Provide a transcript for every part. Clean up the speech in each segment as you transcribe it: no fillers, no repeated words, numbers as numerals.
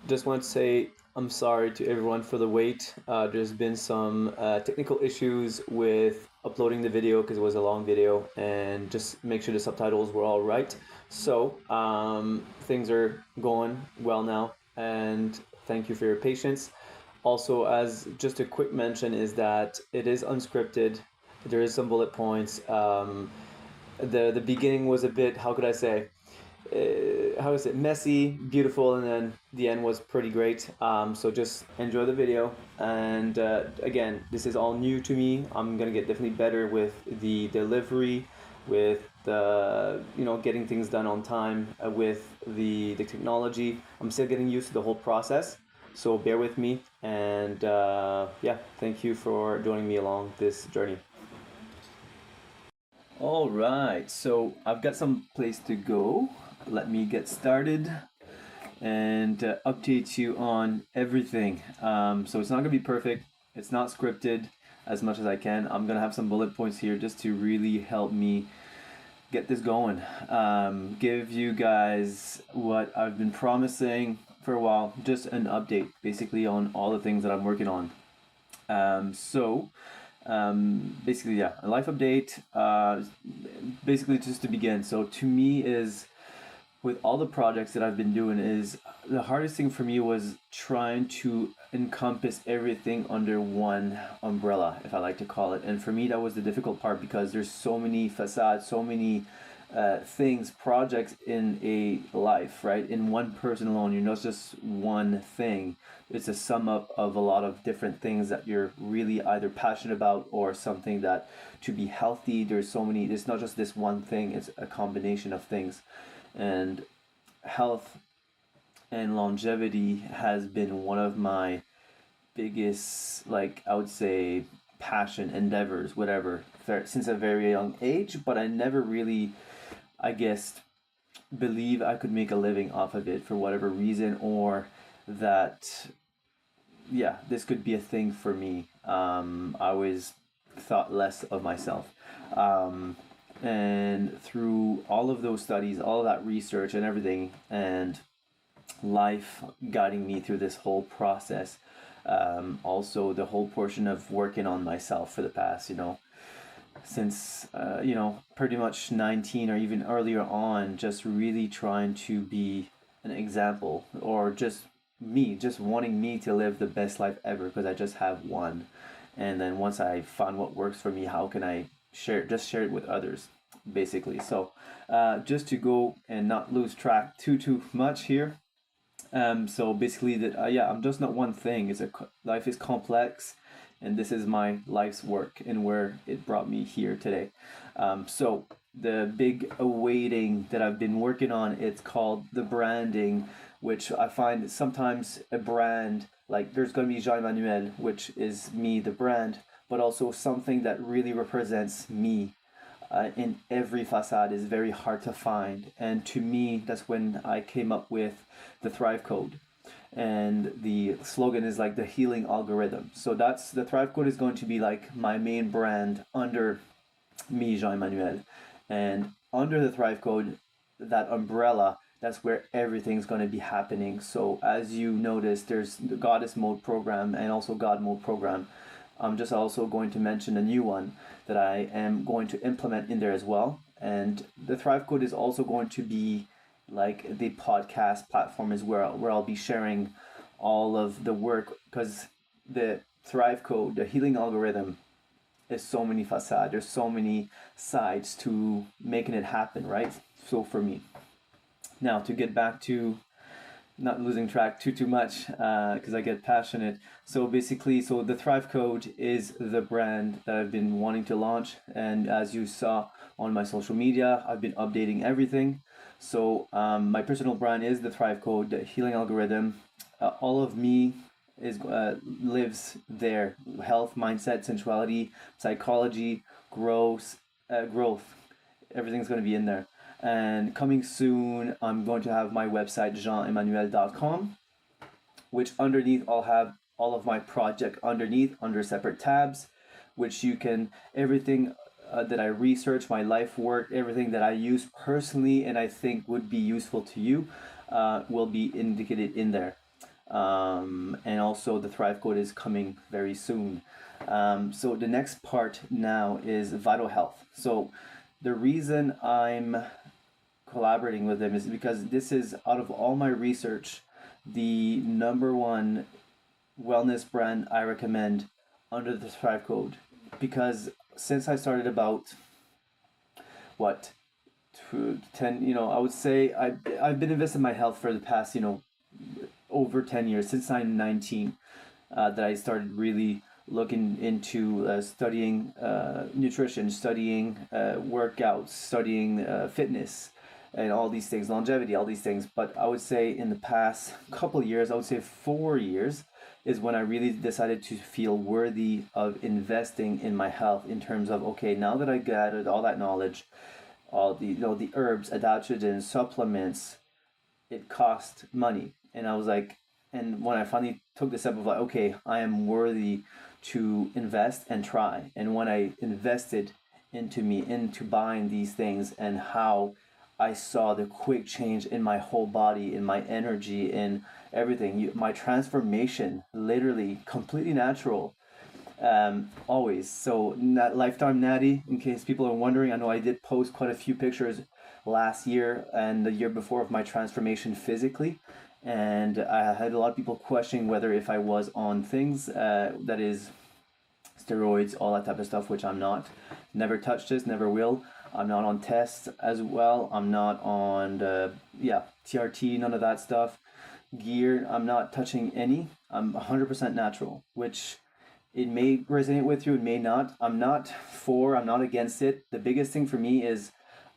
Just want to say I'm sorry to everyone for the wait. There's been some technical issues with uploading the video because it was a long video, and just make sure the subtitles were all right. So things are going well now, and thank you for your patience. Also, as just a quick mention, is that it is unscripted. There is some bullet points. The beginning was a bit, how could I say, how is it, messy, beautiful, and then the end was pretty great. So just enjoy the video. And again, this is all new to me. I'm gonna get definitely better with the delivery, with the getting things done on time, with the technology. I'm still getting used to the whole process. So bear with me, and yeah, thank you for joining me along this journey. All right, so I've got some place to go. Let me get started and update you on everything. So it's not gonna be perfect. It's not scripted as much as I can. I'm gonna have some bullet points here just to really help me get this going. Give you guys what I've been promising for a while, just an update basically on all the things that I'm working on. Basically, yeah, a life update. Basically, just to begin. So to me is, with all the projects that I've been doing, is the hardest thing for me was trying to encompass everything under one umbrella, if I like to call it. And for me, that was the difficult part because there's so many facades, so many things, projects in a life, right? In one person alone, you're not just one thing. It's a sum up of a lot of different things that you're really either passionate about or something that, to be healthy, there's not just this one thing, it's a combination of things. And health and longevity has been one of my biggest, like, I would say, passion endeavors, whatever, since a very young age. But I never really, I guess, believe I could make a living off of it for whatever reason, or that, yeah, this could be a thing for me. I always thought less of myself. And through all of those studies, all of that research and everything, and life guiding me through this whole process, also the whole portion of working on myself for the past, since pretty much 19 or even earlier on, just really trying to be an example, or just wanting me to live the best life ever, because I just have one. And then once I find what works for me, how can I share it with others, basically. So just to go and not lose track too much here. So basically that I'm just not one thing. Life is complex, and this is my life's work and where it brought me here today. So the big awaiting that I've been working on, it's called the branding, which I find sometimes a brand, like there's going to be Emmanuel, which is me, the brand, but also something that really represents me in every facade is very hard to find. And to me, that's when I came up with the Thrive Code. And the slogan is like the healing algorithm. So that's the Thrive Code is going to be like my main brand under me, Jean-Emmanuel. And under the Thrive Code, that umbrella, that's where everything's going to be happening. So as you notice, there's the Goddess Mode program and also God Mode program. I'm just also going to mention a new one that I am going to implement in there as well. And the Thrive Code is also going to be like the podcast platform as well, where I'll be sharing all of the work, because the Thrive Code, the healing algorithm, is so many facades. There's so many sides to making it happen, right? So for me, now to get back to not losing track too much, because I get passionate. So basically, the Thrive Code is the brand that I've been wanting to launch, and as you saw on my social media, I've been updating everything. So my personal brand is the Thrive Code, the healing algorithm. All of me lives there: health, mindset, sensuality, psychology, growth. Everything's going to be in there. And coming soon, I'm going to have my website, jeanemmanuel.com, which underneath I'll have all of my project underneath under separate tabs, which you can, everything that I research, my life work, everything that I use personally and I think would be useful to you will be indicated in there. And also the Thrive Code is coming very soon. So the next part now is vital health. So the reason I'm collaborating with them is because this is, out of all my research, the number one wellness brand I recommend under the Thrive Code. Because since I started about what 10, I would say I've been investing in my health for the past, over 10 years, since I'm 19, that I started really looking into studying nutrition, studying workouts, studying fitness, and all these things, longevity, all these things. But I would say in the past couple of years, I would say 4 years, is when I really decided to feel worthy of investing in my health, in terms of, okay, now that I gathered all that knowledge, all the herbs, adaptogens, supplements, it cost money. And I was like, and when I finally took the step of like, okay, I am worthy to invest and try. And when I invested into me, into buying these things, and how I saw the quick change in my whole body, in my energy, in everything, my transformation, literally completely natural, always. So Lifetime Natty, in case people are wondering, I know I did post quite a few pictures last year and the year before of my transformation physically, and I had a lot of people questioning whether if I was on things, that is steroids, all that type of stuff, which I'm not. Never touched this, never will. I'm not on tests as well. I'm not on the TRT, none of that stuff. Gear, I'm not touching any. I'm 100% natural, which it may resonate with you, it may not. I'm not against it. The biggest thing for me is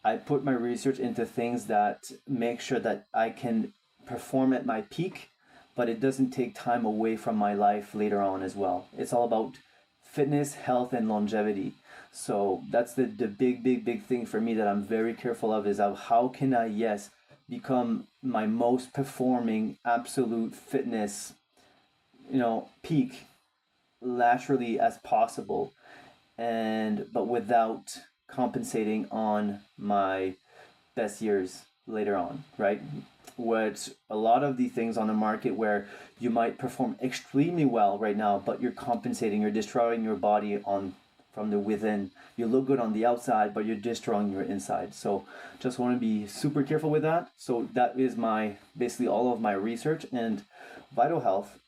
I put my research into things that make sure that I can perform at my peak, but it doesn't take time away from my life later on as well. It's all about fitness, health, and longevity. So that's the big thing for me that I'm very careful of, is of how can I, yes, become my most performing absolute fitness, peak laterally as possible, and but without compensating on my best years later on, right? What a lot of the things on the market where you might perform extremely well right now, but you're compensating, you're destroying your body on from the within. You look good on the outside, but you're destroying your inside. So just want to be super careful with that. So that is my basically all of my research. And vital health,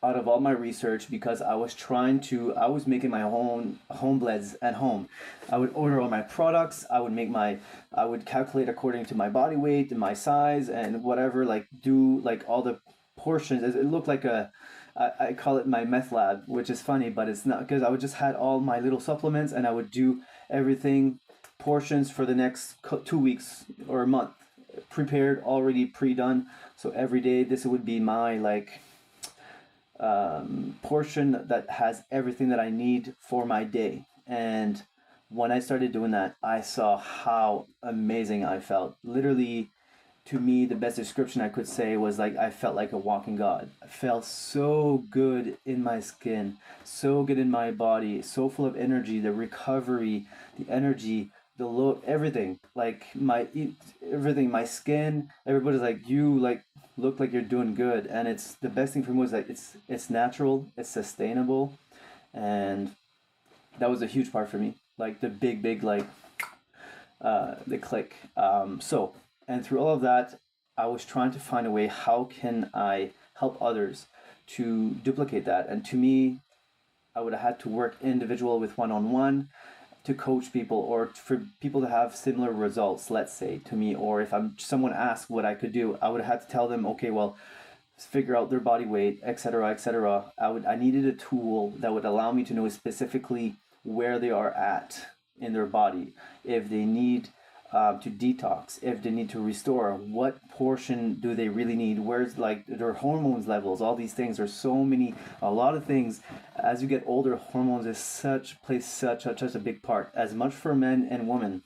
out of all my research, because I was making my own home blends at home. I would order all my products. I would calculate according to my body weight and my size and whatever, like do like all the portions. It looked like I call it my meth lab, which is funny, but it's not, because I would just had all my little supplements and I would do everything, portions for the next 2 weeks or a month, prepared, already pre-done. So every day this would be my portion that has everything that I need for my day. And when I started doing that, I saw how amazing I felt. Literally, to me, the best description I could say was like I felt like a walking god. I felt so good in my skin, so good in my body, so full of energy, the recovery, the energy, the load, everything. Like everything, my skin. Everybody's like, you like look like you're doing good, and it's the best thing for me was like it's natural, it's sustainable, and that was a huge part for me. Like the big the click. So, and through all of that, I was trying to find a way, how can I help others to duplicate that? And to me, I would have had to work individual with one-on-one to coach people, or for people to have similar results, let's say, to me. Or if someone asked what I could do, I would have had to tell them, okay, well, figure out their body weight, etc., etc. I needed a tool that would allow me to know specifically where they are at in their body, if they need to detox, if they need to restore, what portion do they really need, where's like their hormones levels, all these things. There's a lot of things. As you get older, hormones plays such a big part, as much for men and women,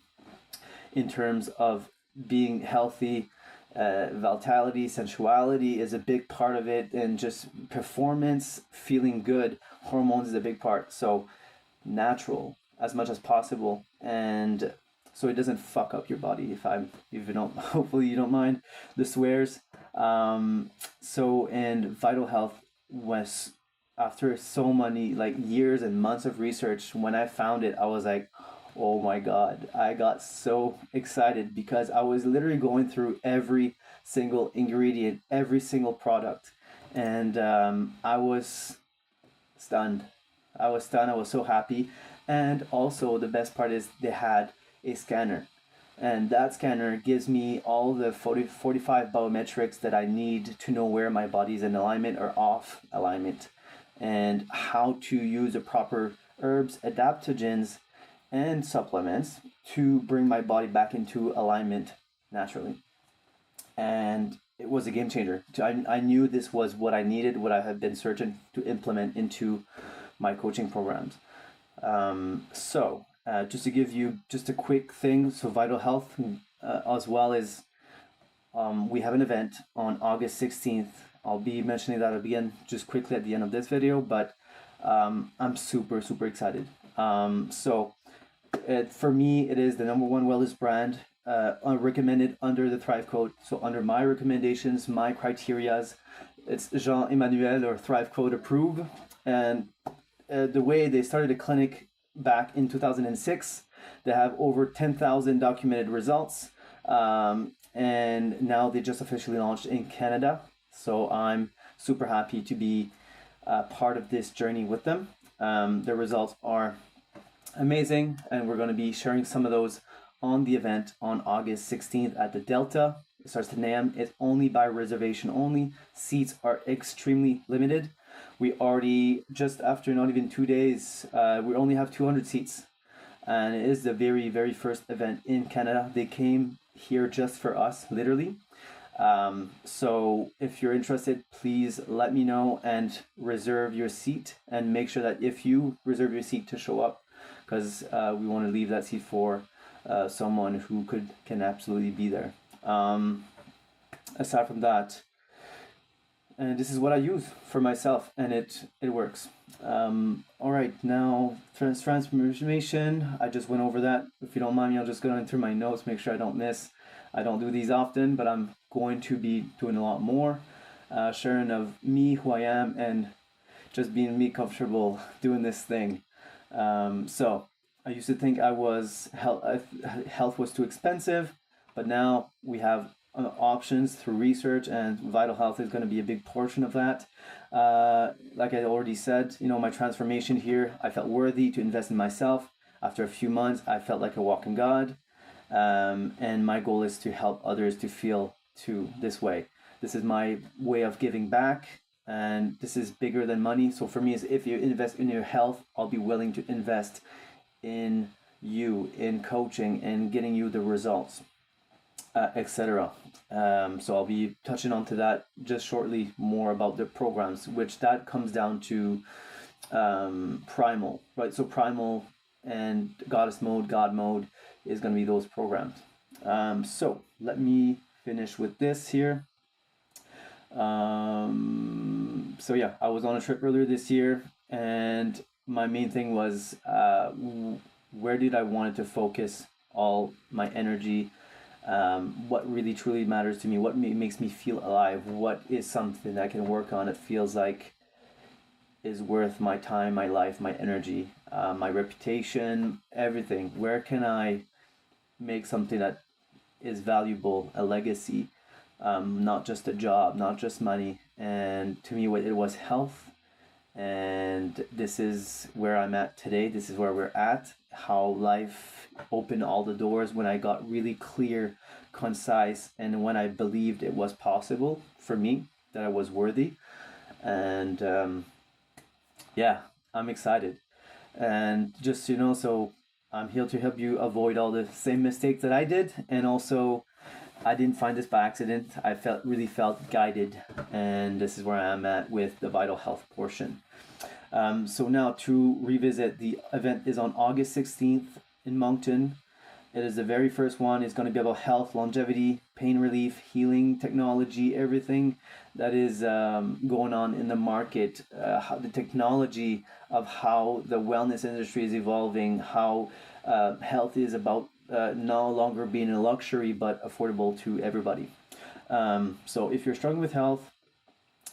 in terms of being healthy. Vitality, sensuality is a big part of it, and just performance, feeling good. Hormones is a big part. So natural as much as possible, and so it doesn't fuck up your body. If you don't, hopefully you don't mind the swears. And Vital Health was, after so many like years and months of research, when I found it, I was like, oh my God, I got so excited because I was literally going through every single ingredient, every single product. And I was stunned. I was stunned. I was so happy. And also, the best part is they had a scanner. And that scanner gives me all the 45 biometrics that I need to know where my body's in alignment or off alignment, and how to use the proper herbs, adaptogens, and supplements to bring my body back into alignment naturally. And it was a game changer. I knew this was what I needed, what I had been searching to implement into my coaching programs. Just to give you just a quick thing, so Vital Health, as well as we have an event on August 16th. I'll be mentioning that again just quickly at the end of this video, but I'm super, super excited. For me, it is the number one wellness brand recommended under the Thrive Code. So under my recommendations, my criterias, it's Emmanuel or Thrive Code approved. And the way they started a clinic back in 2006, they have over 10,000 documented results. And now they just officially launched in Canada. So I'm super happy to be part of this journey with them. The results are amazing, and we're going to be sharing some of those on the event on August 16th at the Delta. It starts at 10 a.m. It's only by reservation only. Seats are extremely limited. We already, just after not even 2 days, we only have 200 seats. And it is the very, very first event in Canada. They came here just for us, literally. So if you're interested, please let me know and reserve your seat, and make sure that if you reserve your seat to show up, because we want to leave that seat for someone who can absolutely be there. Aside from that, and this is what I use for myself, and it works. All right, now transformation. I just went over that. If you don't mind me, I'll just go in through my notes, make sure I don't miss. I don't do these often, but I'm going to be doing a lot more. Sharing of me, who I am, and just being me comfortable doing this thing. So I used to think health was too expensive, but now we have options through research, and Vital Health is going to be a big portion of that. Like I already said, my transformation here, I felt worthy to invest in myself. After a few months, I felt like a walking God. And my goal is to help others to feel too this way. This is my way of giving back, and this is bigger than money. So for me, is if you invest in your health, I'll be willing to invest in you, in coaching, and getting you the results, etc. So I'll be touching on to that just shortly, more about the programs, which that comes down to primal, right? So primal and goddess mode, God mode is going to be those programs. So let me finish with this here. So yeah, I was on a trip earlier this year, and my main thing was where did I want to focus all my energy? What really truly matters to me? What makes me feel alive? What is something that I can work on? It feels like is worth my time, my life, my energy, my reputation, everything. Where can I make something that is valuable, a legacy, not just a job, not just money? And to me, it was health. And this is where I'm at today. This is where we're at. How life opened all the doors when I got really clear, concise, and when I believed it was possible for me, that I was worthy. And yeah, I'm excited. And just so I'm here to help you avoid all the same mistakes that I did. And also, I didn't find this by accident. I really felt guided, and this is where I am at with the Vital Health portion. So now to revisit, the event is on August 16th in Moncton. It is the very first one. It's going to be about health, longevity, pain relief, healing, technology, everything that is going on in the market, how the technology of how the wellness industry is evolving, how health is about no longer being a luxury but affordable to everybody. So if you're struggling with health,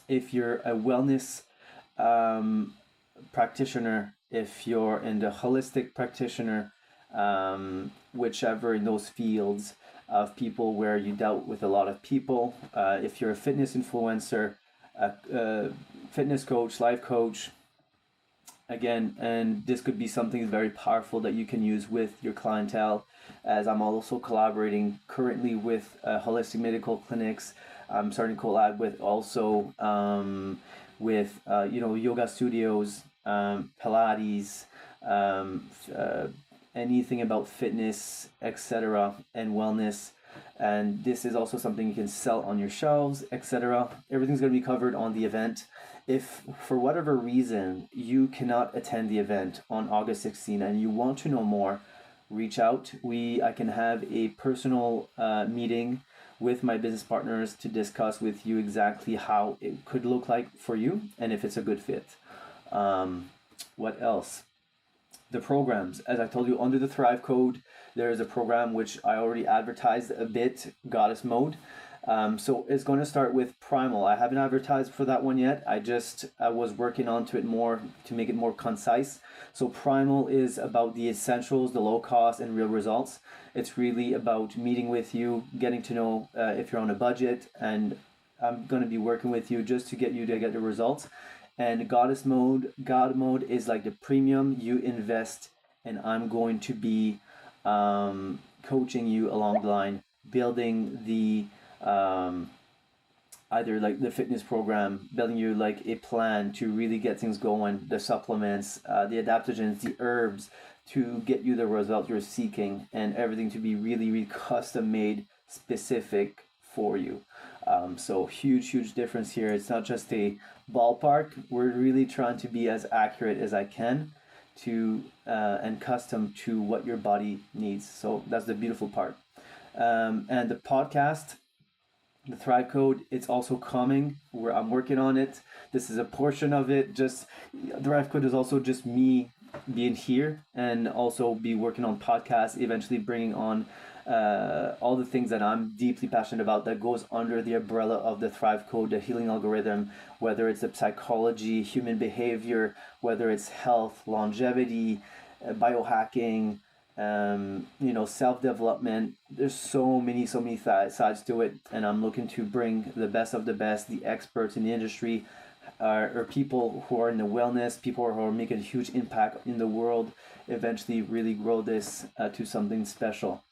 if you're a wellness practitioner, if you're in the holistic practitioner, whichever in those fields of people where you dealt with a lot of people, if you're a fitness influencer, a fitness coach, life coach, again, and this could be something very powerful that you can use with your clientele, as I'm also collaborating currently with holistic medical clinics. I'm starting to collab with also with yoga studios, Pilates, anything about fitness, etc., and wellness. And this is also something you can sell on your shelves, etc. Everything's going to be covered on the event. If for whatever reason you cannot attend the event on August 16 and you want to know more, reach out. I can have a personal meeting with my business partners to discuss with you exactly how it could look like for you and if it's a good fit. What else? The programs, as I told you, under the Thrive code, there is a program which I already advertised a bit, Goddess Mode. So it's going to start with Primal. I haven't advertised for that one yet. I was working onto it more to make it more concise. So Primal is about the essentials, the low cost, and real results. It's really about meeting with you, getting to know if you're on a budget, and I'm going to be working with you just to get you to get the results. And God mode is like the premium. You invest, and I'm going to be coaching you along the line, building the either like the fitness program, building you like a plan to really get things going, the supplements, the adaptogens, the herbs to get you the result you're seeking, and everything to be really, really custom made, specific for you. So huge difference here. It's not just a ballpark. We're really trying to be as accurate as I can to and custom to what your body needs. So that's the beautiful part. And the podcast, the Thrive Code, it's also coming. Where I'm working on it. This is a portion of it. Just the Thrive Code is also just me being here and also be working on podcasts. Eventually bringing on all the things that I'm deeply passionate about that goes under the umbrella of the Thrive Code, the healing algorithm, whether it's the psychology, human behavior, whether it's health, longevity, biohacking, self-development. There's so many sides to it, and I'm looking to bring the best of the best, the experts in the industry, or people who are in the wellness, people who are making a huge impact in the world, eventually really grow this to something special.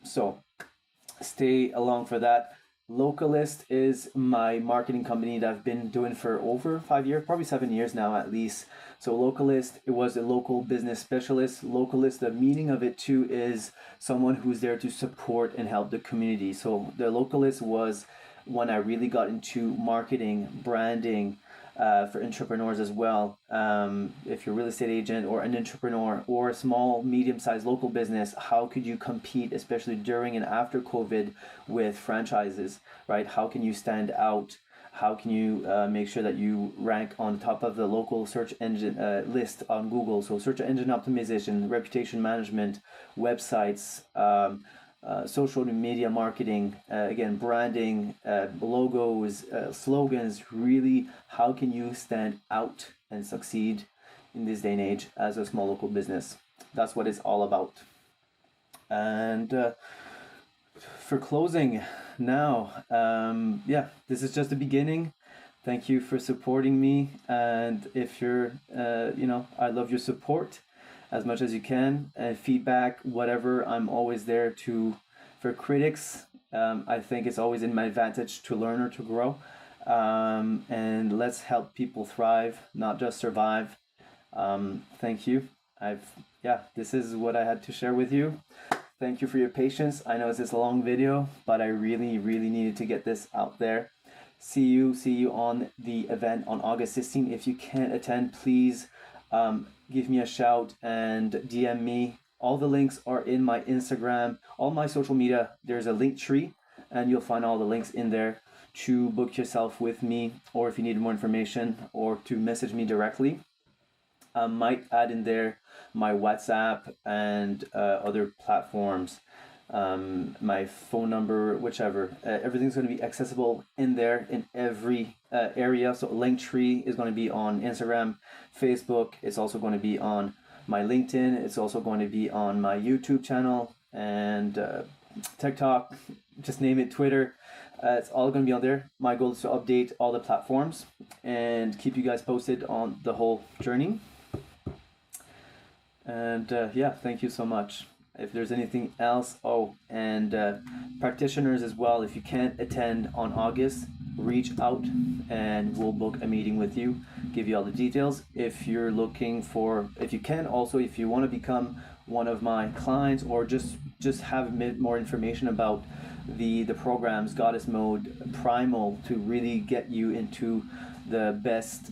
So stay along for that. Localist is my marketing company that I've been doing for over 5 years, probably 7 years now at least. So Localist, it was a local business specialist. Localist, the meaning of it too is someone who's there to support and help the community. So the Localist was when I really got into marketing, branding, for entrepreneurs as well. If you're a real estate agent or an entrepreneur or a small, medium-sized local business, how could you compete, especially during and after COVID, with franchises, right? How can you stand out? How can you make sure that you rank on top of the local search engine list on Google? So search engine optimization, reputation management, websites, social media marketing, again, branding, logos, slogans. Really, how can you stand out and succeed in this day and age as a small local business? That's what it's all about. And for closing now, this is just the beginning. Thank you for supporting me. And if you're, I love your support as much as you can, and feedback, whatever. I'm always there for critics. I think it's always in my advantage to learn or to grow. And let's help people thrive, not just survive. Thank you. This is what I had to share with you. Thank you for your patience. I know it's this long video, but I really, really needed to get this out there. See you on the event on August 16th. If you can't attend, please give me a shout and DM me. All the links are in my Instagram, all my social media. There's a link tree, and you'll find all the links in there to book yourself with me, or if you need more information, or to message me directly. I might add in there my WhatsApp and other platforms my phone number, whichever. Everything's going to be accessible in there in every area. So Linktree is going to be on Instagram, Facebook. It's also going to be on my LinkedIn. It's also going to be on my YouTube channel and TikTok, just name it, Twitter. It's all going to be on there. My goal is to update all the platforms and keep you guys posted on the whole journey. And yeah, thank you so much. If there's anything else, and practitioners as well, if you can't attend on August, reach out and we'll book a meeting with you, give you all the details. If you're looking for, if you can also, if you want to become one of my clients or just have a bit more information about the programs, Goddess Mode, Primal, to really get you into the best,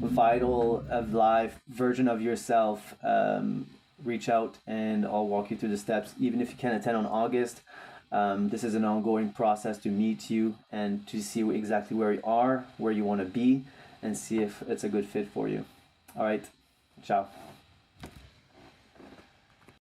vital of life version of yourself, reach out and I'll walk you through the steps. Even if you can't attend on August, this is an ongoing process to meet you and to see exactly where you are, where you want to be, and see if it's a good fit for you. All right, ciao.